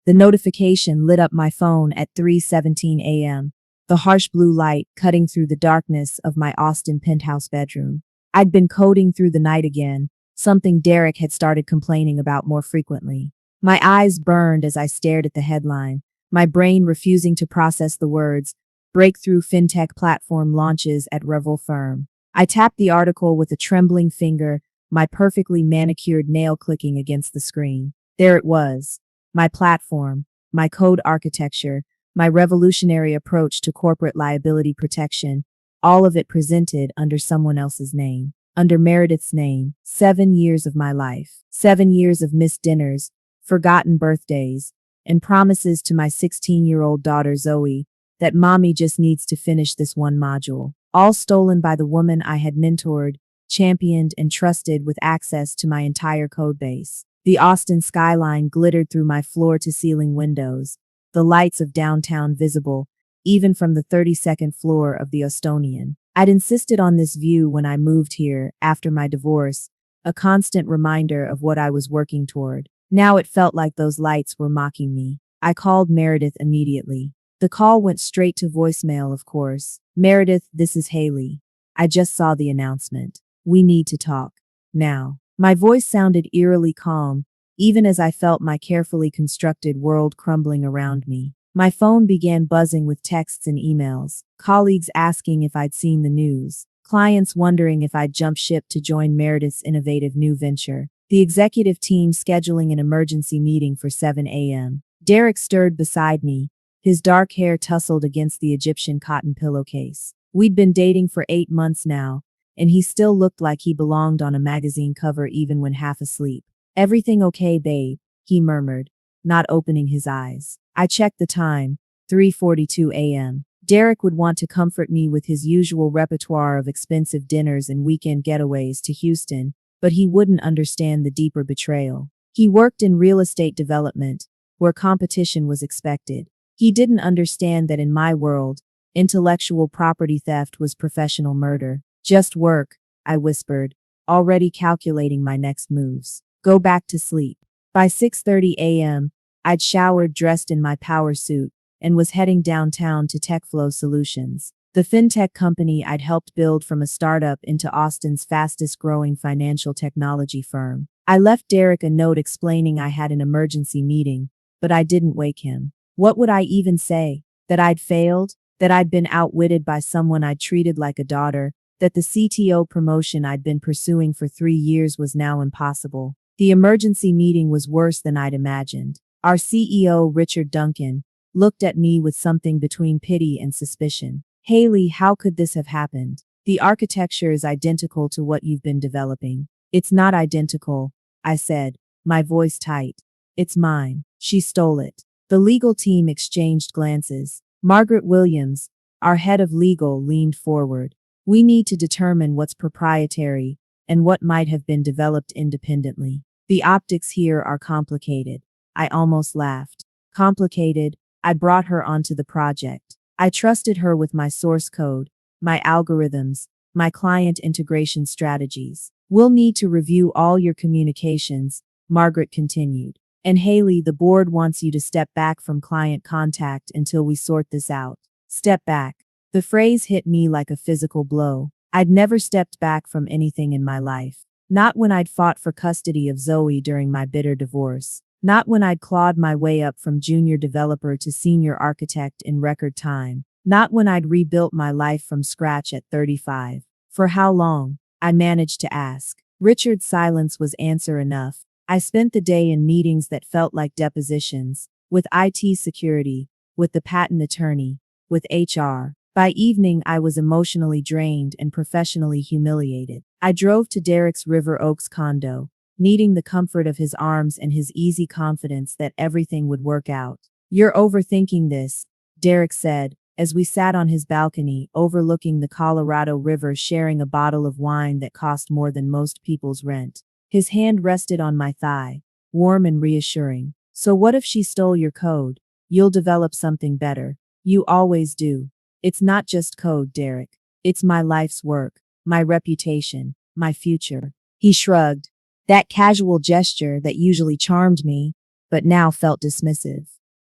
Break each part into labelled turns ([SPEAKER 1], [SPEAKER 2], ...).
[SPEAKER 1] The notification lit up my phone at 3:17 a.m., the harsh blue light cutting through the darkness of my Austin penthouse bedroom. I'd been coding through the night again, something Derek had started complaining about more frequently. My eyes burned as I stared at the headline, my brain refusing to process the words, "Breakthrough fintech platform launches at Revel firm." I tapped the article with a trembling finger, my perfectly manicured nail clicking against the screen. There it was. My platform, my code architecture, my revolutionary approach to corporate liability protection, all of it presented under someone else's name. Under Meredith's name. 7 years of my life. 7 years of missed dinners, forgotten birthdays, and promises to my 16-year-old daughter Zoe that mommy just needs to finish this one module. All stolen by the woman I had mentored, championed, and trusted with access to my entire codebase. The Austin skyline glittered through my floor-to-ceiling windows, the lights of downtown visible, even from the 32nd floor of the Austonian. I'd insisted on this view when I moved here after my divorce, a constant reminder of what I was working toward. Now it felt like those lights were mocking me. I called Meredith immediately. The call went straight to voicemail, of course. "Meredith, this is Hayley. I just saw the announcement. We need to talk. Now." My voice sounded eerily calm, even as I felt my carefully constructed world crumbling around me. My phone began buzzing with texts and emails, colleagues asking if I'd seen the news, clients wondering if I'd jumped ship to join Meredith's innovative new venture, the executive team scheduling an emergency meeting for 7 a.m. Derek stirred beside me, his dark hair tousled against the Egyptian cotton pillowcase. We'd been dating for 8 months now, and he still looked like he belonged on a magazine cover even when half asleep. "Everything okay, babe?" he murmured, not opening his eyes. I checked the time, 3:42 a.m. Derek would want to comfort me with his usual repertoire of expensive dinners and weekend getaways to Houston, but he wouldn't understand the deeper betrayal. He worked in real estate development, where competition was expected. He didn't understand that in my world, intellectual property theft was professional murder. "Just work," I whispered, already calculating my next moves. "Go back to sleep." By 6:30 a.m., I'd showered, dressed in my power suit, and was heading downtown to TechFlow Solutions, the fintech company I'd helped build from a startup into Austin's fastest-growing financial technology firm. I left Derek a note explaining I had an emergency meeting, but I didn't wake him. What would I even say? That I'd failed? That I'd been outwitted by someone I'd treated like a daughter? That the CTO promotion I'd been pursuing for 3 years was now impossible? The emergency meeting was worse than I'd imagined. Our CEO, Richard Duncan, looked at me with something between pity and suspicion. "Hayley, how could this have happened? The architecture is identical to what you've been developing." "It's not identical," I said, my voice tight. "It's mine. She stole it." The legal team exchanged glances. Margaret Williams, our head of legal, leaned forward. "We need to determine what's proprietary and what might have been developed independently. The optics here are complicated." I almost laughed. Complicated? I brought her onto the project. I trusted her with my source code, my algorithms, my client integration strategies. "We'll need to review all your communications," Margaret continued. "And Hayley, the board wants you to step back from client contact until we sort this out." Step back. The phrase hit me like a physical blow. I'd never stepped back from anything in my life. Not when I'd fought for custody of Zoe during my bitter divorce. Not when I'd clawed my way up from junior developer to senior architect in record time. Not when I'd rebuilt my life from scratch at 35. For how long? I managed to ask. Richard's silence was answer enough. I spent the day in meetings that felt like depositions, with IT security, with the patent attorney, with HR. By evening, I was emotionally drained and professionally humiliated. I drove to Derek's River Oaks condo, needing the comfort of his arms and his easy confidence that everything would work out. "You're overthinking this," Derek said, as we sat on his balcony, overlooking the Colorado River, sharing a bottle of wine that cost more than most people's rent. His hand rested on my thigh, warm and reassuring. "So what if she stole your code? You'll develop something better. You always do. It's not just code, Derek. It's my life's work, my reputation, my future." He shrugged. That casual gesture that usually charmed me, but now felt dismissive.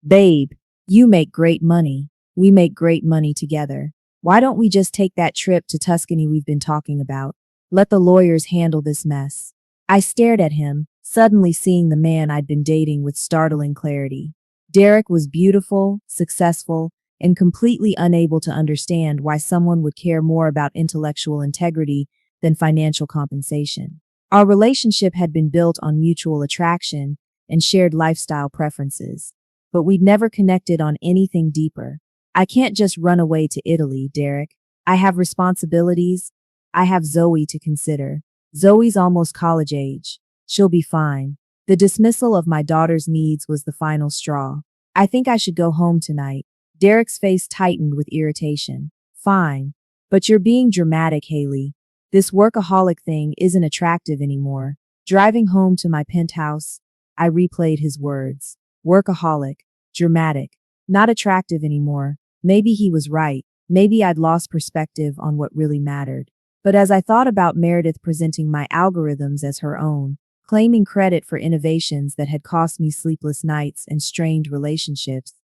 [SPEAKER 1] Babe, you make great money. We make great money together. Why don't we just take that trip to Tuscany we've been talking about? Let the lawyers handle this mess. I stared at him, suddenly seeing the man I'd been dating with startling clarity. Derek was beautiful, successful, and completely unable to understand why someone would care more about intellectual integrity than financial compensation. Our relationship had been built on mutual attraction and shared lifestyle preferences, but we'd never connected on anything deeper. I can't just run away to Italy, Derek. I have responsibilities. I have Zoe to consider. Zoe's almost college age. She'll be fine. The dismissal of my daughter's needs was the final straw. I think I should go home tonight. Derek's face tightened with irritation. Fine. But you're being dramatic, Hayley. This workaholic thing isn't attractive anymore. Driving home to my penthouse, I replayed his words. Workaholic. Dramatic. Not attractive anymore. Maybe he was right. Maybe I'd lost perspective on what really mattered. But as I thought about Meredith presenting my algorithms as her own, claiming credit for innovations that had cost me sleepless nights and strained relationships,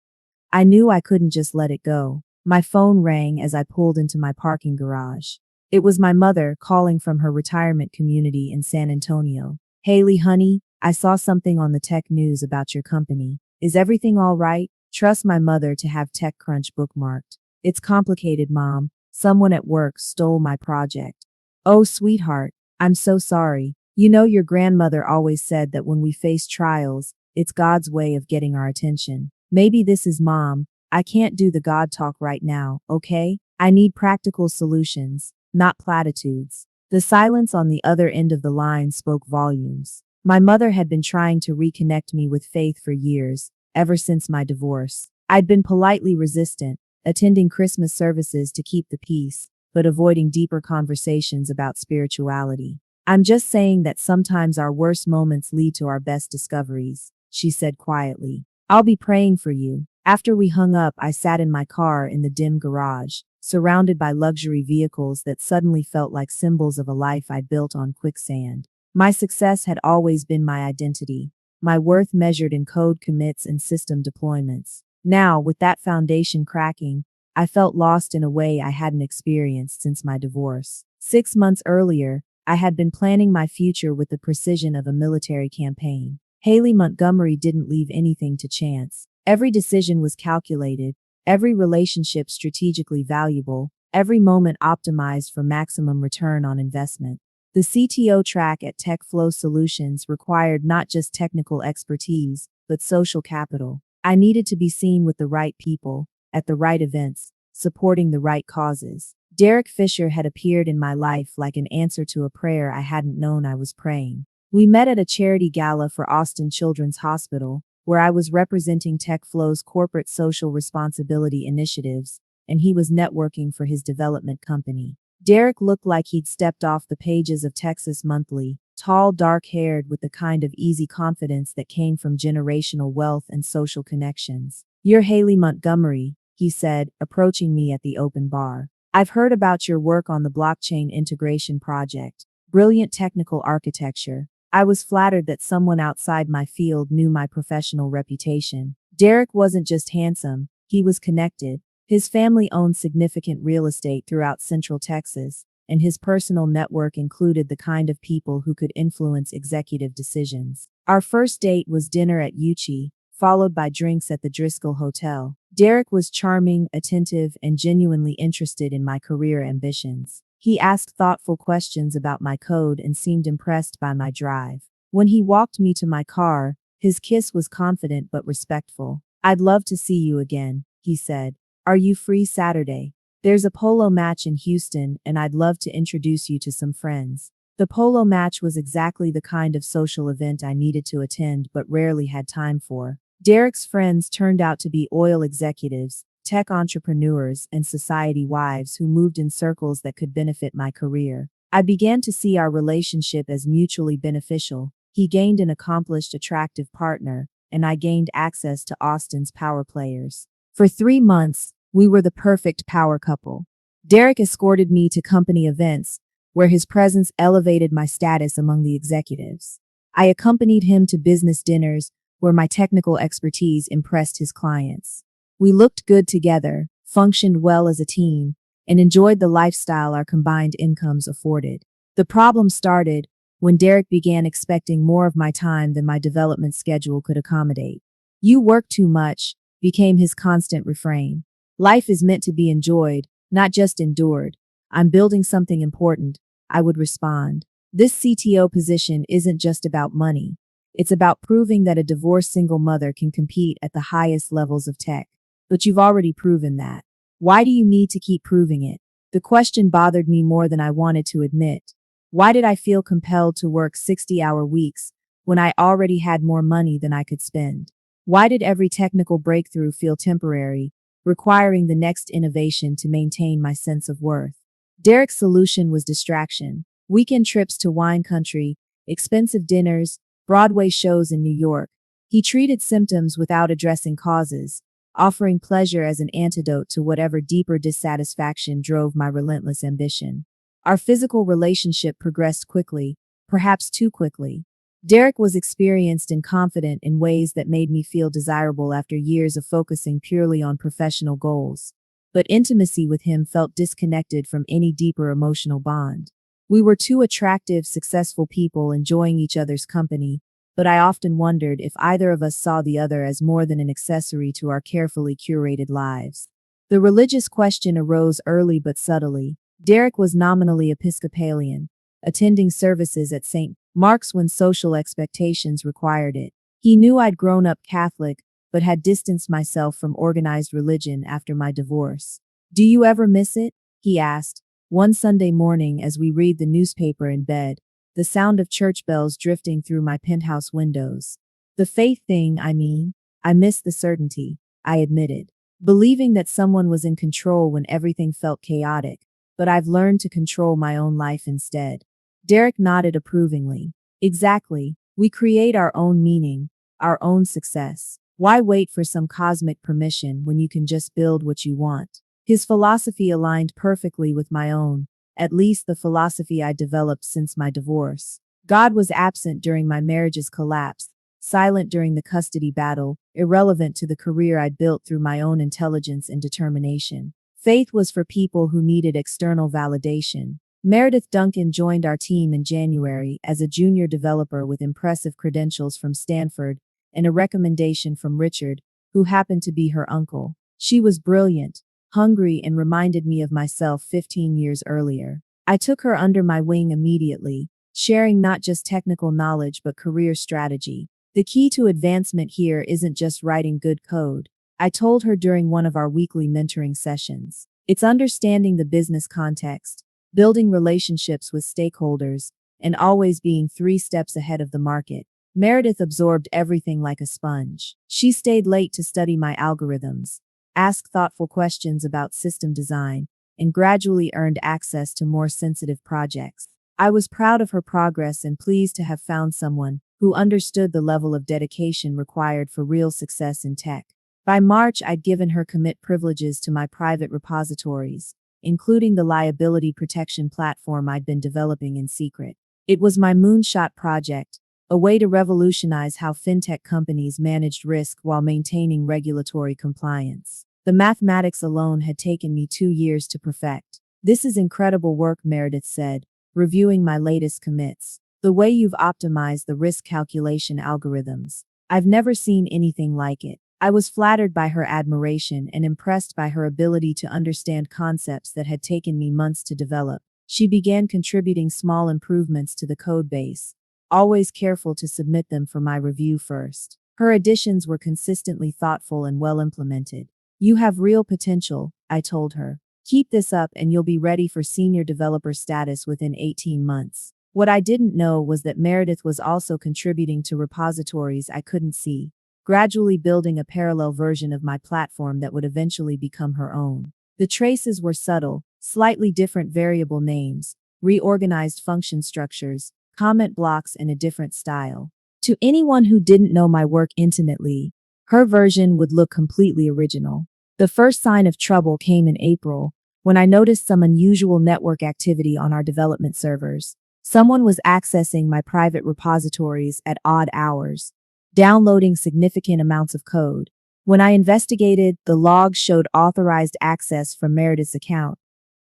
[SPEAKER 1] I knew I couldn't just let it go. My phone rang as I pulled into my parking garage. It was my mother calling from her retirement community in San Antonio. Hayley, honey, I saw something on the tech news about your company. Is everything all right? Trust my mother to have TechCrunch bookmarked. It's complicated, Mom. Someone at work stole my project. Oh, sweetheart, I'm so sorry. You know your grandmother always said that when we face trials, it's God's way of getting our attention. Maybe this is Mom. I can't do the God talk right now, okay? I need practical solutions, not platitudes. The silence on the other end of the line spoke volumes. My mother had been trying to reconnect me with faith for years, ever since my divorce. I'd been politely resistant, attending Christmas services to keep the peace, but avoiding deeper conversations about spirituality. I'm just saying that sometimes our worst moments lead to our best discoveries, she said quietly. I'll be praying for you. After we hung up, I sat in my car in the dim garage, surrounded by luxury vehicles that suddenly felt like symbols of a life I'd built on quicksand. My success had always been my identity, my worth measured in code commits and system deployments. Now, with that foundation cracking, I felt lost in a way I hadn't experienced since my divorce. 6 months earlier, I had been planning my future with the precision of a military campaign. Hayley Montgomery didn't leave anything to chance. Every decision was calculated, every relationship strategically valuable, every moment optimized for maximum return on investment. The CTO track at TechFlow Solutions required not just technical expertise, but social capital. I needed to be seen with the right people, at the right events, supporting the right causes. Derek Fisher had appeared in my life like an answer to a prayer I hadn't known I was praying. We met at a charity gala for Austin Children's Hospital, where I was representing TechFlow's corporate social responsibility initiatives, and he was networking for his development company. Derek looked like he'd stepped off the pages of Texas Monthly, tall, dark-haired with the kind of easy confidence that came from generational wealth and social connections. You're Hayley Montgomery, he said, approaching me at the open bar. I've heard about your work on the blockchain integration project. Brilliant technical architecture. I was flattered that someone outside my field knew my professional reputation. Derek wasn't just handsome, he was connected. His family owned significant real estate throughout Central Texas, and his personal network included the kind of people who could influence executive decisions. Our first date was dinner at Uchi, followed by drinks at the Driscoll Hotel. Derek was charming, attentive, and genuinely interested in my career ambitions. He asked thoughtful questions about my code and seemed impressed by my drive. When he walked me to my car, his kiss was confident but respectful. I'd love to see you again, he said. Are you free Saturday? There's a polo match in Houston, and I'd love to introduce you to some friends. The polo match was exactly the kind of social event I needed to attend but rarely had time for. Derek's friends turned out to be oil executives, tech entrepreneurs, and society wives who moved in circles that could benefit my career. I began to see our relationship as mutually beneficial. He gained an accomplished, attractive partner, and I gained access to Austin's power players. For 3 months, we were the perfect power couple. Derek escorted me to company events, where his presence elevated my status among the executives. I accompanied him to business dinners, where my technical expertise impressed his clients. We looked good together, functioned well as a team, and enjoyed the lifestyle our combined incomes afforded. The problem started when Derek began expecting more of my time than my development schedule could accommodate. "You work too much," became his constant refrain. "Life is meant to be enjoyed, not just endured." "I'm building something important," I would respond. "This CTO position isn't just about money. It's about proving that a divorced single mother can compete at the highest levels of tech." "But you've already proven that. Why do you need to keep proving it?" The question bothered me more than I wanted to admit. Why did I feel compelled to work 60-hour weeks when I already had more money than I could spend? Why did every technical breakthrough feel temporary, requiring the next innovation to maintain my sense of worth? Derek's solution was distraction. Weekend trips to wine country, expensive dinners, Broadway shows in New York. He treated symptoms without addressing causes, offering pleasure as an antidote to whatever deeper dissatisfaction drove my relentless ambition. Our physical relationship progressed quickly, perhaps too quickly. Derek was experienced and confident in ways that made me feel desirable after years of focusing purely on professional goals. But intimacy with him felt disconnected from any deeper emotional bond. We were two attractive, successful people enjoying each other's company, but I often wondered if either of us saw the other as more than an accessory to our carefully curated lives. The religious question arose early but subtly. Derek was nominally Episcopalian, attending services at St. Mark's when social expectations required it. He knew I'd grown up Catholic, but had distanced myself from organized religion after my divorce. "Do you ever miss it?" he asked, one Sunday morning as we read the newspaper in bed, the sound of church bells drifting through my penthouse windows. "The faith thing, I mean. I miss the certainty," I admitted, believing that someone was in control when everything felt chaotic. "But I've learned to control my own life instead." Derek nodded approvingly. "Exactly. We create our own meaning, our own success. Why wait for some cosmic permission when you can just build what you want?" His philosophy aligned perfectly with my own, at least the philosophy I developed since my divorce. God was absent during my marriage's collapse, silent during the custody battle, irrelevant to the career I'd built through my own intelligence and determination. Faith was for people who needed external validation. Meredith Duncan joined our team in January as a junior developer with impressive credentials from Stanford and a recommendation from Richard, who happened to be her uncle. She was brilliant, hungry, and reminded me of myself 15 years earlier. I took her under my wing immediately, sharing not just technical knowledge but career strategy. "The key to advancement here isn't just writing good code," I told her during one of our weekly mentoring sessions. "It's understanding the business context, building relationships with stakeholders, and always being 3 steps ahead of the market." Meredith absorbed everything like a sponge. She stayed late to study my algorithms, asked thoughtful questions about system design, and gradually earned access to more sensitive projects. I was proud of her progress and pleased to have found someone who understood the level of dedication required for real success in tech. By March, I'd given her commit privileges to my private repositories, including the liability protection platform I'd been developing in secret. It was my moonshot project, a way to revolutionize how fintech companies managed risk while maintaining regulatory compliance. The mathematics alone had taken me 2 years to perfect. "This is incredible work," Meredith said, reviewing my latest commits. "The way you've optimized the risk calculation algorithms. I've never seen anything like it." I was flattered by her admiration and impressed by her ability to understand concepts that had taken me months to develop. She began contributing small improvements to the code base, always careful to submit them for my review first. Her additions were consistently thoughtful and well implemented. "You have real potential," I told her. "Keep this up and you'll be ready for senior developer status within 18 months. What I didn't know was that Meredith was also contributing to repositories I couldn't see, gradually building a parallel version of my platform that would eventually become her own. The traces were subtle, slightly different variable names, reorganized function structures, comment blocks, and a different style. To anyone who didn't know my work intimately, her version would look completely original. The first sign of trouble came in April, when I noticed some unusual network activity on our development servers. Someone was accessing my private repositories at odd hours, downloading significant amounts of code. When I investigated, the logs showed authorized access from Meredith's account,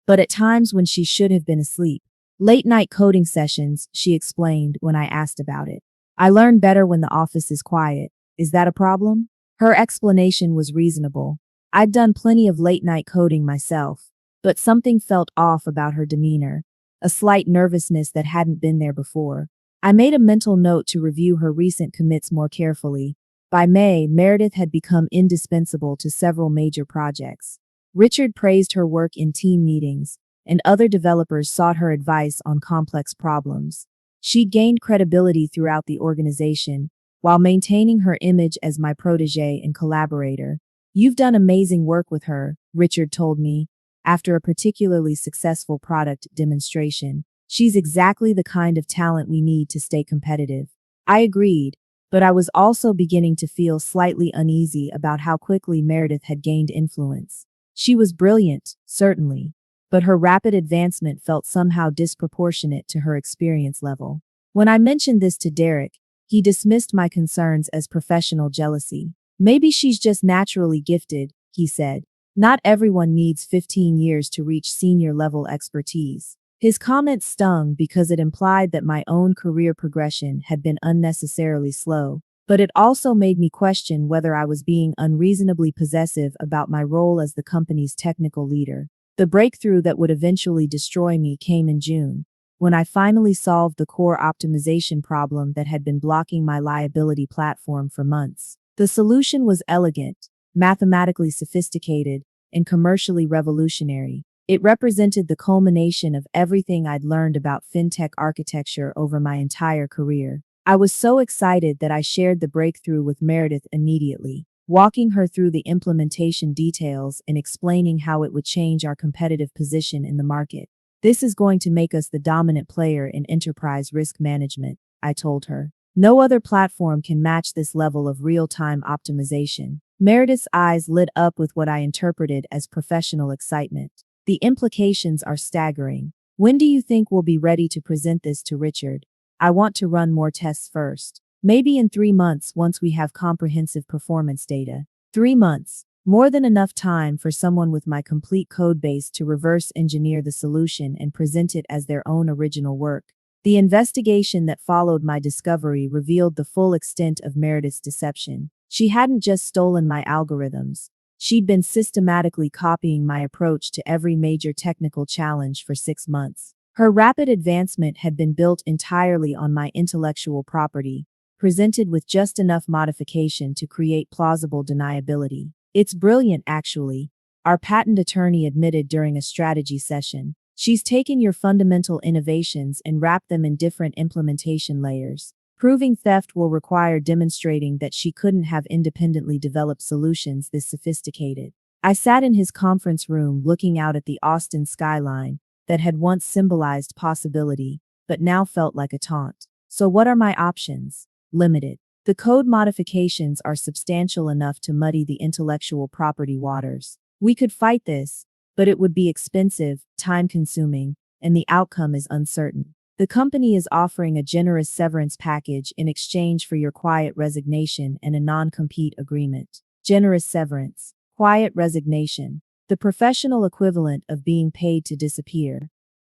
[SPEAKER 1] but at times when she should have been asleep. Late night coding sessions, she explained when I asked about it. I learn better when the office is quiet. Is that a problem? Her explanation was reasonable. I'd done plenty of late night coding myself, but something felt off about her demeanor, a slight nervousness that hadn't been there before. I made a mental note to review her recent commits more carefully. By May, Meredith had become indispensable to several major projects. Richard praised her work in team meetings, and other developers sought her advice on complex problems. She'd gained credibility throughout the organization, while maintaining her image as my protégé and collaborator. You've done amazing work with her, Richard told me, after a particularly successful product demonstration. She's exactly the kind of talent we need to stay competitive. I agreed, but I was also beginning to feel slightly uneasy about how quickly Meredith had gained influence. She was brilliant, certainly, but her rapid advancement felt somehow disproportionate to her experience level. When I mentioned this to Derek, he dismissed my concerns as professional jealousy. Maybe she's just naturally gifted, he said. Not everyone needs 15 years to reach senior-level expertise. His comment stung because it implied that my own career progression had been unnecessarily slow, but it also made me question whether I was being unreasonably possessive about my role as the company's technical leader. The breakthrough that would eventually destroy me came in June, when I finally solved the core optimization problem that had been blocking my liability platform for months. The solution was elegant, mathematically sophisticated, and commercially revolutionary. It represented the culmination of everything I'd learned about fintech architecture over my entire career. I was so excited that I shared the breakthrough with Meredith immediately, walking her through the implementation details and explaining how it would change our competitive position in the market. This is going to make us the dominant player in enterprise risk management, I told her. No other platform can match this level of real-time optimization. Meredith's eyes lit up with what I interpreted as professional excitement. The implications are staggering. When do you think we'll be ready to present this to Richard? I want to run more tests first. Maybe in 3 months once we have comprehensive performance data. 3 months. More than enough time for someone with my complete code base to reverse engineer the solution and present it as their own original work. The investigation that followed my discovery revealed the full extent of Meredith's deception. She hadn't just stolen my algorithms. She'd been systematically copying my approach to every major technical challenge for 6 months. Her rapid advancement had been built entirely on my intellectual property, presented with just enough modification to create plausible deniability. It's brilliant, actually, our patent attorney admitted during a strategy session. She's taken your fundamental innovations and wrapped them in different implementation layers. Proving theft will require demonstrating that she couldn't have independently developed solutions this sophisticated. I sat in his conference room looking out at the Austin skyline that had once symbolized possibility, but now felt like a taunt. So what are my options? Limited. The code modifications are substantial enough to muddy the intellectual property waters. We could fight this, but it would be expensive, time-consuming, and the outcome is uncertain. The company is offering a generous severance package in exchange for your quiet resignation and a non-compete agreement. Generous severance. Quiet resignation. The professional equivalent of being paid to disappear.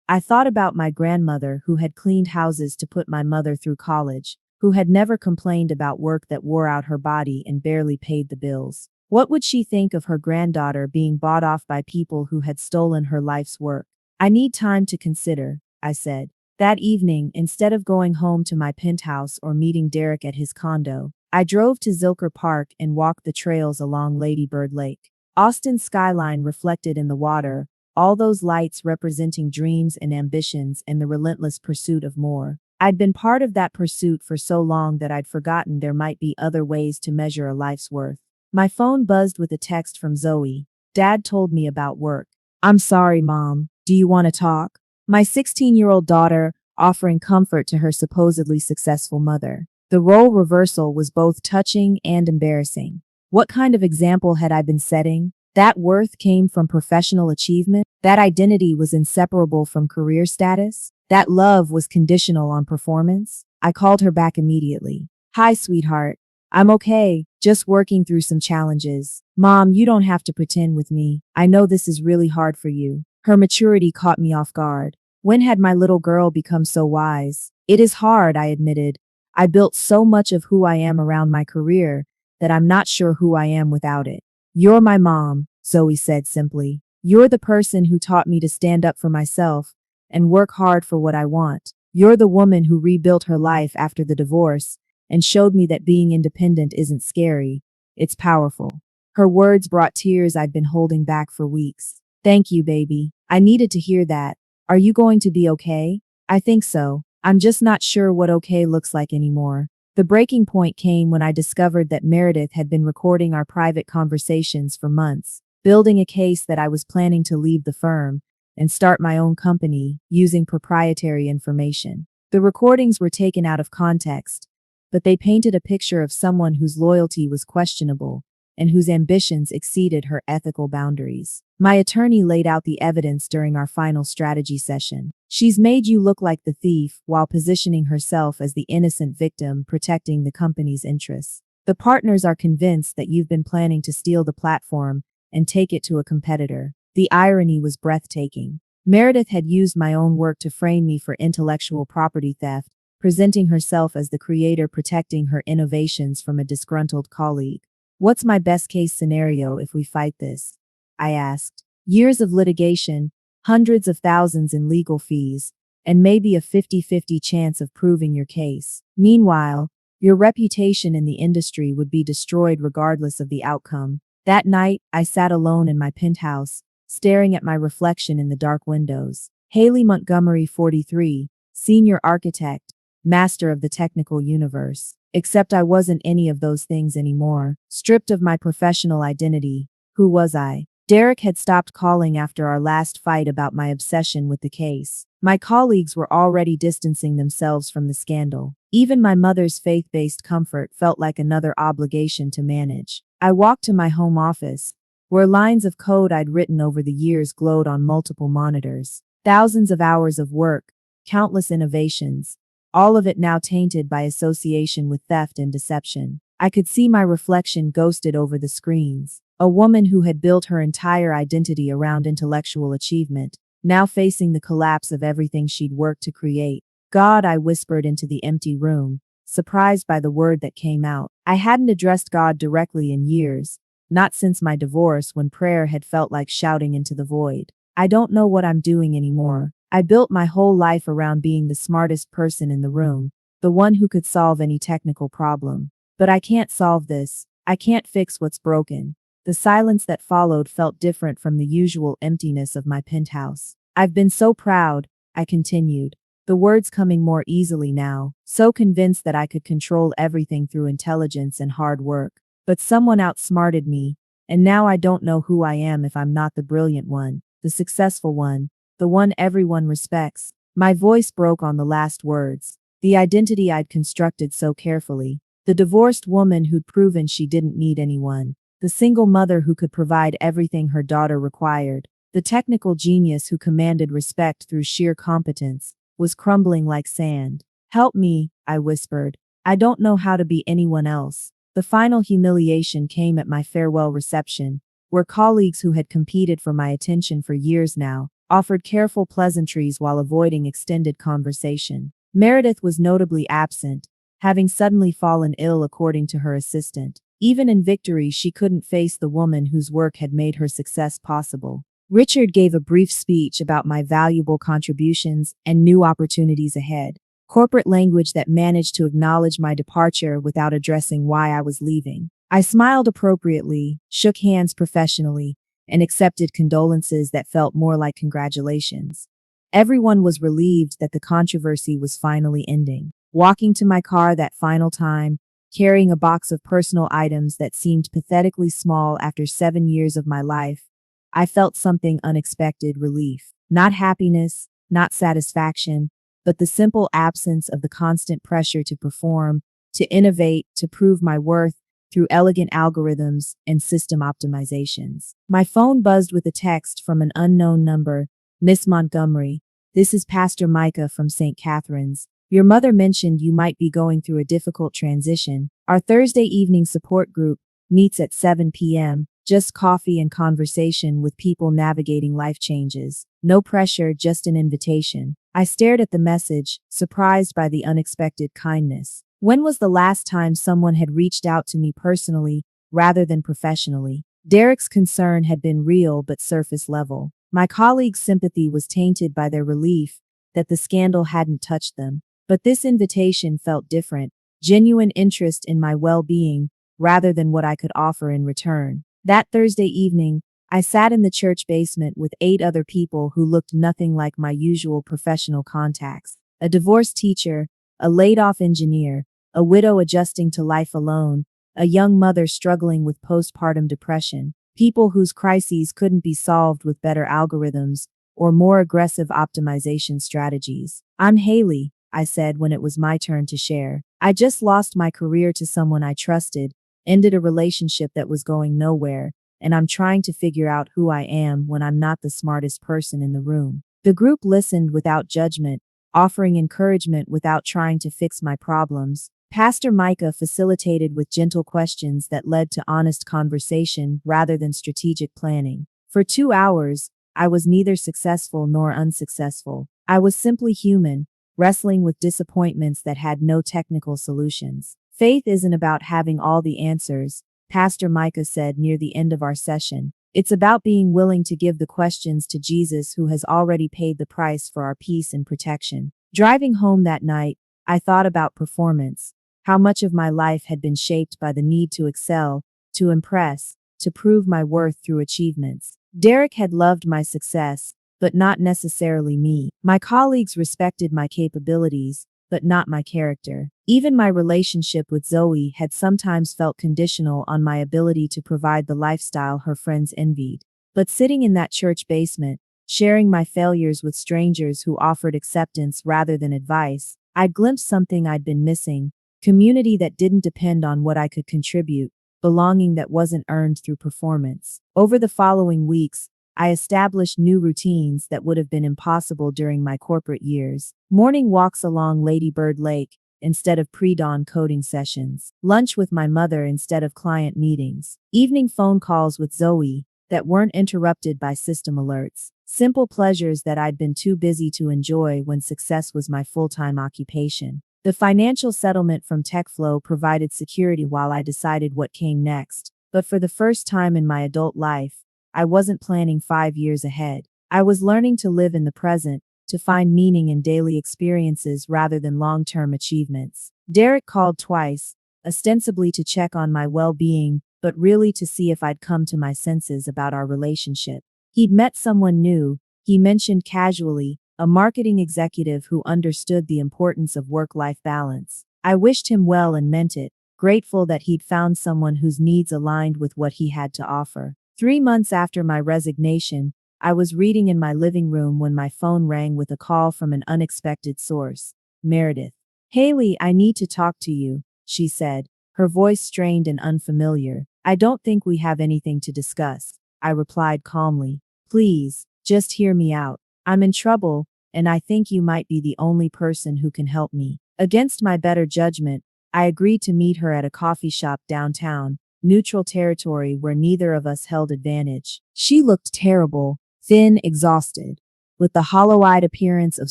[SPEAKER 1] I thought about my grandmother who had cleaned houses to put my mother through college, who had never complained about work that wore out her body and barely paid the bills. What would she think of her granddaughter being bought off by people who had stolen her life's work? I need time to consider, I said. That evening, instead of going home to my penthouse or meeting Derek at his condo, I drove to Zilker Park and walked the trails along Lady Bird Lake. Austin's skyline reflected in the water, all those lights representing dreams and ambitions and the relentless pursuit of more. I'd been part of that pursuit for so long that I'd forgotten there might be other ways to measure a life's worth. My phone buzzed with a text from Zoe. Dad told me about work. I'm sorry, Mom. Do you want to talk? My 16-year-old daughter, offering comfort to her supposedly successful mother. The role reversal was both touching and embarrassing. What kind of example had I been setting? That worth came from professional achievement? That identity was inseparable from career status? That love was conditional on performance? I called her back immediately. Hi, sweetheart. I'm okay, just working through some challenges. Mom, you don't have to pretend with me. I know this is really hard for you. Her maturity caught me off guard. When had my little girl become so wise? It is hard, I admitted. I built so much of who I am around my career that I'm not sure who I am without it. You're my mom, Zoe said simply. You're the person who taught me to stand up for myself and work hard for what I want. You're the woman who rebuilt her life after the divorce and showed me that being independent isn't scary, it's powerful. Her words brought tears I'd been holding back for weeks. Thank you, baby. I needed to hear that. Are you going to be okay? I think so. I'm just not sure what okay looks like anymore. The breaking point came when I discovered that Meredith had been recording our private conversations for months, building a case that I was planning to leave the firm and start my own company using proprietary information. The recordings were taken out of context, but they painted a picture of someone whose loyalty was questionable and whose ambitions exceeded her ethical boundaries. My attorney laid out the evidence during our final strategy session. She's made you look like the thief while positioning herself as the innocent victim protecting the company's interests. The partners are convinced that you've been planning to steal the platform and take it to a competitor. The irony was breathtaking. Meredith had used my own work to frame me for intellectual property theft, presenting herself as the creator protecting her innovations from a disgruntled colleague. What's my best case scenario if we fight this? I asked. Years of litigation, hundreds of thousands in legal fees, and maybe a 50-50 chance of proving your case. Meanwhile, your reputation in the industry would be destroyed regardless of the outcome. That night, I sat alone in my penthouse, staring at my reflection in the dark windows. Hayley Montgomery, 43, senior architect, master of the technical universe. Except I wasn't any of those things anymore. Stripped of my professional identity, who was I? Derek had stopped calling after our last fight about my obsession with the case. My colleagues were already distancing themselves from the scandal. Even my mother's faith-based comfort felt like another obligation to manage. I walked to my home office, where lines of code I'd written over the years glowed on multiple monitors. Thousands of hours of work, countless innovations, all of it now tainted by association with theft and deception. I could see my reflection ghosted over the screens. A woman who had built her entire identity around intellectual achievement, now facing the collapse of everything she'd worked to create. God, I whispered into the empty room, surprised by the word that came out. I hadn't addressed God directly in years, not since my divorce when prayer had felt like shouting into the void. I don't know what I'm doing anymore. I built my whole life around being the smartest person in the room, the one who could solve any technical problem. But I can't solve this. I can't fix what's broken. The silence that followed felt different from the usual emptiness of my penthouse. I've been so proud, I continued, the words coming more easily now, so convinced that I could control everything through intelligence and hard work. But someone outsmarted me, and now I don't know who I am if I'm not the brilliant one, the successful one, the one everyone respects. My voice broke on the last words. The identity I'd constructed so carefully. The divorced woman who'd proven she didn't need anyone. The single mother who could provide everything her daughter required. The technical genius who commanded respect through sheer competence, was crumbling like sand. Help me, I whispered. I don't know how to be anyone else. The final humiliation came at my farewell reception, where colleagues who had competed for my attention for years now offered careful pleasantries while avoiding extended conversation. Meredith was notably absent, having suddenly fallen ill according to her assistant. Even in victory, she couldn't face the woman whose work had made her success possible. Richard gave a brief speech about my valuable contributions and new opportunities ahead. Corporate language that managed to acknowledge my departure without addressing why I was leaving. I smiled appropriately, shook hands professionally, and accepted condolences that felt more like congratulations. Everyone was relieved that the controversy was finally ending. Walking to my car that final time, carrying a box of personal items that seemed pathetically small after 7 years of my life, I felt something unexpected relief. Not happiness, not satisfaction, but the simple absence of the constant pressure to perform, to innovate, to prove my worth through elegant algorithms and system optimizations. My phone buzzed with a text from an unknown number. Miss Montgomery, this is Pastor Micah from St. Catherine's. Your mother mentioned you might be going through a difficult transition. Our Thursday evening support group meets at 7 p.m., just coffee and conversation with people navigating life changes. No pressure, just an invitation. I stared at the message, surprised by the unexpected kindness. When was the last time someone had reached out to me personally, rather than professionally? Derek's concern had been real but surface level. My colleagues' sympathy was tainted by their relief that the scandal hadn't touched them. But this invitation felt different, genuine interest in my well-being, rather than what I could offer in return. That Thursday evening, I sat in the church basement with 8 other people who looked nothing like my usual professional contacts. A divorced teacher, a laid-off engineer, a widow adjusting to life alone, a young mother struggling with postpartum depression, people whose crises couldn't be solved with better algorithms or more aggressive optimization strategies. "I'm Hayley," I said when it was my turn to share. "I just lost my career to someone I trusted, ended a relationship that was going nowhere, and I'm trying to figure out who I am when I'm not the smartest person in the room." The group listened without judgment, offering encouragement without trying to fix my problems. Pastor Micah facilitated with gentle questions that led to honest conversation rather than strategic planning. For 2 hours, I was neither successful nor unsuccessful. I was simply human, wrestling with disappointments that had no technical solutions. "Faith isn't about having all the answers," Pastor Micah said near the end of our session. "It's about being willing to give the questions to Jesus, who has already paid the price for our peace and protection." Driving home that night, I thought about performance, how much of my life had been shaped by the need to excel, to impress, to prove my worth through achievements. Derek had loved my success, but not necessarily me. My colleagues respected my capabilities, but not my character. Even my relationship with Zoe had sometimes felt conditional on my ability to provide the lifestyle her friends envied. But sitting in that church basement, sharing my failures with strangers who offered acceptance rather than advice, I glimpsed something I'd been missing: community that didn't depend on what I could contribute, belonging that wasn't earned through performance. Over the following weeks, I established new routines that would have been impossible during my corporate years. Morning walks along Lady Bird Lake instead of pre-dawn coding sessions. Lunch with my mother instead of client meetings. Evening phone calls with Zoe that weren't interrupted by system alerts. Simple pleasures that I'd been too busy to enjoy when success was my full-time occupation. The financial settlement from TechFlow provided security while I decided what came next. But for the first time in my adult life, I wasn't planning 5 years ahead. I was learning to live in the present, to find meaning in daily experiences rather than long-term achievements. Derek called twice, ostensibly to check on my well-being, but really to see if I'd come to my senses about our relationship. He'd met someone new, he mentioned casually, a marketing executive who understood the importance of work-life balance. I wished him well and meant it, grateful that he'd found someone whose needs aligned with what he had to offer. 3 months after my resignation, I was reading in my living room when my phone rang with a call from an unexpected source. "Meredith." "Hayley, I need to talk to you," she said, her voice strained and unfamiliar. "I don't think we have anything to discuss," I replied calmly. "Please, just hear me out. I'm in trouble, and I think you might be the only person who can help me." Against my better judgment, I agreed to meet her at a coffee shop downtown, neutral territory where neither of us held advantage. She looked terrible, thin, exhausted, with the hollow-eyed appearance of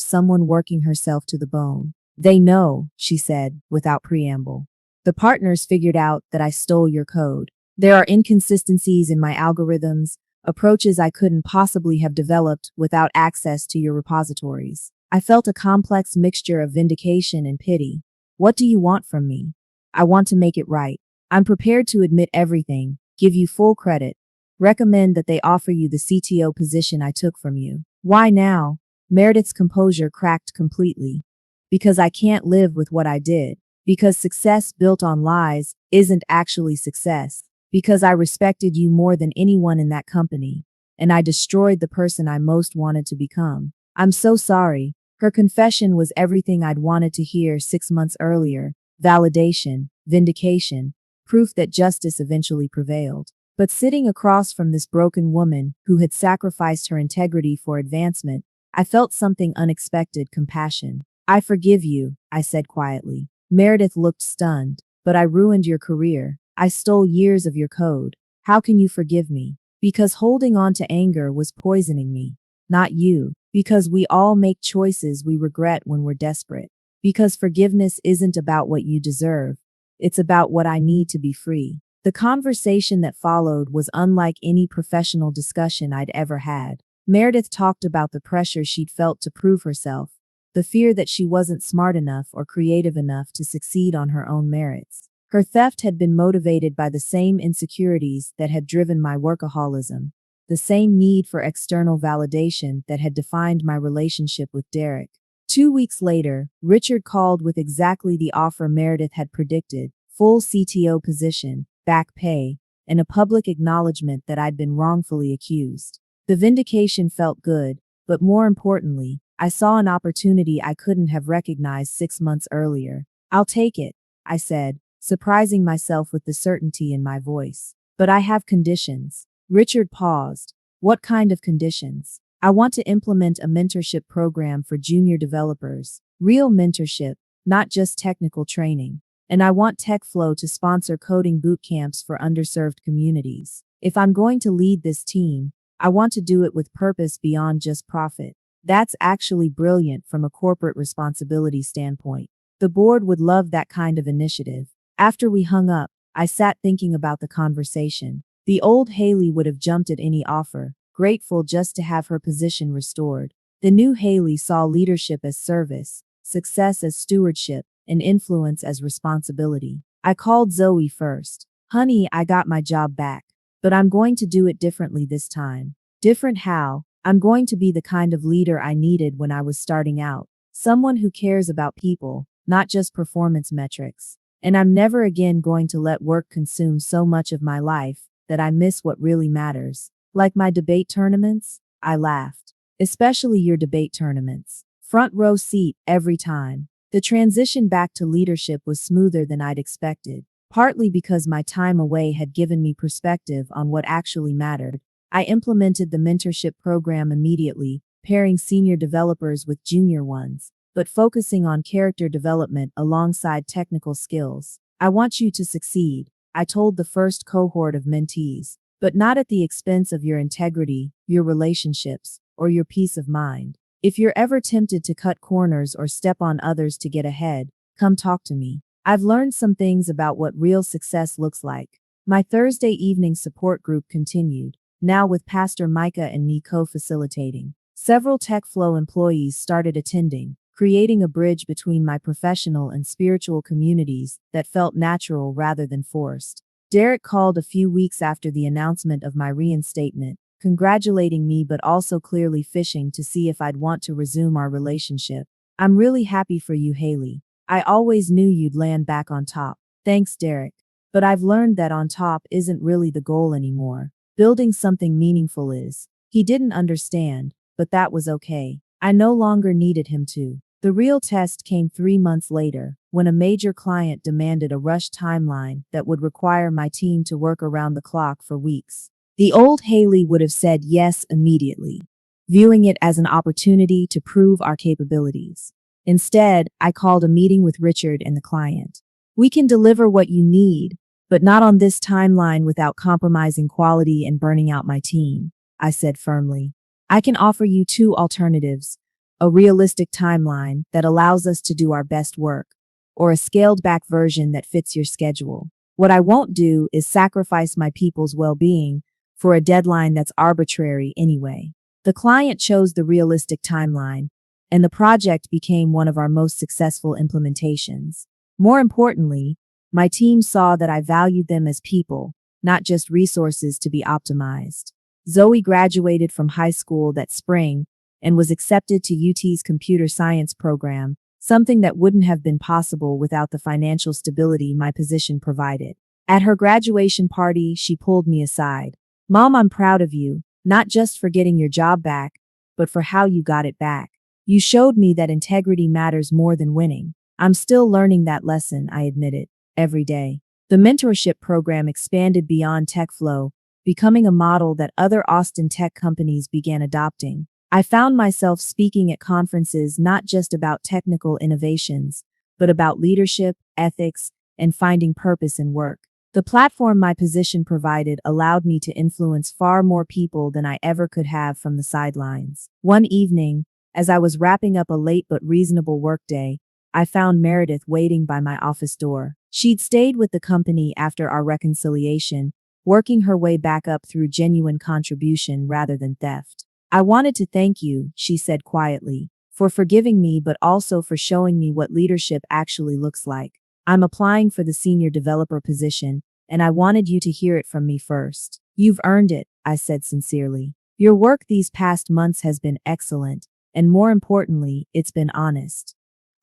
[SPEAKER 1] someone working herself to the bone. "They know," she said, without preamble. "The partners figured out that I stole your code. There are inconsistencies in my algorithms, approaches I couldn't possibly have developed without access to your repositories." I felt a complex mixture of vindication and pity. "What do you want from me?" "I want to make it right. I'm prepared to admit everything, give you full credit, recommend that they offer you the CTO position I took from you." "Why now?" Meredith's composure cracked completely. "Because I can't live with what I did. Because success built on lies isn't actually success. Because I respected you more than anyone in that company, and I destroyed the person I most wanted to become. I'm so sorry." Her confession was everything I'd wanted to hear 6 months earlier: validation, vindication, proof that justice eventually prevailed. But sitting across from this broken woman who had sacrificed her integrity for advancement, I felt something unexpected: compassion. "I forgive you," I said quietly. Meredith looked stunned. But I ruined your career. I stole years of your code. How can you forgive me? Because holding on to anger was poisoning me. Not you. Because we all make choices we regret when we're desperate. Because forgiveness isn't about what you deserve. It's about what I need to be free. The conversation that followed was unlike any professional discussion I'd ever had. Meredith talked about the pressure she'd felt to prove herself, the fear that she wasn't smart enough or creative enough to succeed on her own merits. Her theft had been motivated by the same insecurities that had driven my workaholism, the same need for external validation that had defined my relationship with Derek. 2 weeks later, Richard called with exactly the offer Meredith had predicted: full CTO position, back pay, and a public acknowledgement that I'd been wrongfully accused. The vindication felt good, but more importantly, I saw an opportunity I couldn't have recognized 6 months earlier. "I'll take it," I said, surprising myself with the certainty in my voice. "But I have conditions." Richard paused. "What kind of conditions?" "I want to implement a mentorship program for junior developers. Real mentorship, not just technical training. And I want TechFlow to sponsor coding boot camps for underserved communities. If I'm going to lead this team, I want to do it with purpose beyond just profit." That's actually brilliant from a corporate responsibility standpoint. The board would love that kind of initiative. After we hung up, I sat thinking about the conversation. The old Hayley would have jumped at any offer, grateful just to have her position restored. The new Hayley saw leadership as service, success as stewardship, and influence as responsibility. I called Zoe first. "Honey, I got my job back. But I'm going to do it differently this time." "Different how?" "I'm going to be the kind of leader I needed when I was starting out. Someone who cares about people, not just performance metrics. And I'm never again going to let work consume so much of my life that I miss what really matters." "Like my debate tournaments?" I laughed. "Especially your debate tournaments. Front row seat every time." The transition back to leadership was smoother than I'd expected, partly because my time away had given me perspective on what actually mattered. I implemented the mentorship program immediately, pairing senior developers with junior ones, but focusing on character development alongside technical skills. "I want you to succeed," I told the first cohort of mentees, "but not at the expense of your integrity, your relationships, or your peace of mind. If you're ever tempted to cut corners or step on others to get ahead, come talk to me. I've learned some things about what real success looks like." My Thursday evening support group continued, now with Pastor Micah and me co-facilitating. Several TechFlow employees started attending, creating a bridge between my professional and spiritual communities that felt natural rather than forced. Derek called a few weeks after the announcement of my reinstatement, congratulating me but also clearly fishing to see if I'd want to resume our relationship. "I'm really happy for you, Hayley. I always knew you'd land back on top." "Thanks, Derek. But I've learned that on top isn't really the goal anymore. Building something meaningful is." He didn't understand, but that was okay. I no longer needed him to. The real test came 3 months later, when a major client demanded a rushed timeline that would require my team to work around the clock for weeks. The old Hayley would have said yes immediately, viewing it as an opportunity to prove our capabilities. Instead, I called a meeting with Richard and the client. "We can deliver what you need, but not on this timeline without compromising quality and burning out my team," I said firmly. "I can offer you two alternatives: a realistic timeline that allows us to do our best work, or a scaled-back version that fits your schedule. What I won't do is sacrifice my people's well-being for a deadline that's arbitrary anyway." The client chose the realistic timeline, and the project became one of our most successful implementations. More importantly, my team saw that I valued them as people, not just resources to be optimized. Zoe graduated from high school that spring and was accepted to UT's computer science program, something that wouldn't have been possible without the financial stability my position provided. At her graduation party, she pulled me aside. "Mom, I'm proud of you, not just for getting your job back, but for how you got it back. You showed me that integrity matters more than winning." "I'm still learning that lesson," I admitted, "every day." The mentorship program expanded beyond TechFlow, becoming a model that other Austin tech companies began adopting. I found myself speaking at conferences not just about technical innovations, but about leadership, ethics, and finding purpose in work. The platform my position provided allowed me to influence far more people than I ever could have from the sidelines. One evening, as I was wrapping up a late but reasonable workday, I found Meredith waiting by my office door. She'd stayed with the company after our reconciliation, working her way back up through genuine contribution rather than theft. "I wanted to thank you," she said quietly, "for forgiving me but also for showing me what leadership actually looks like. I'm applying for the senior developer position, and I wanted you to hear it from me first." "You've earned it," I said sincerely. "Your work these past months has been excellent, and more importantly, it's been honest."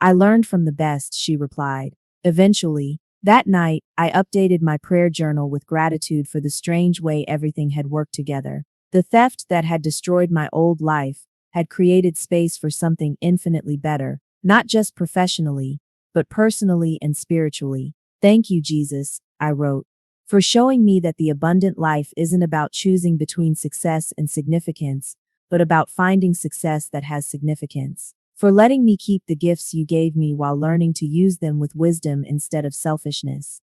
[SPEAKER 1] "I learned from the best," she replied. Eventually, that night, I updated my prayer journal with gratitude for the strange way everything had worked together. The theft that had destroyed my old life had created space for something infinitely better, not just professionally, but personally and spiritually. "Thank you, Jesus," I wrote, "for showing me that the abundant life isn't about choosing between success and significance, but about finding success that has significance. For letting me keep the gifts you gave me while learning to use them with wisdom instead of selfishness."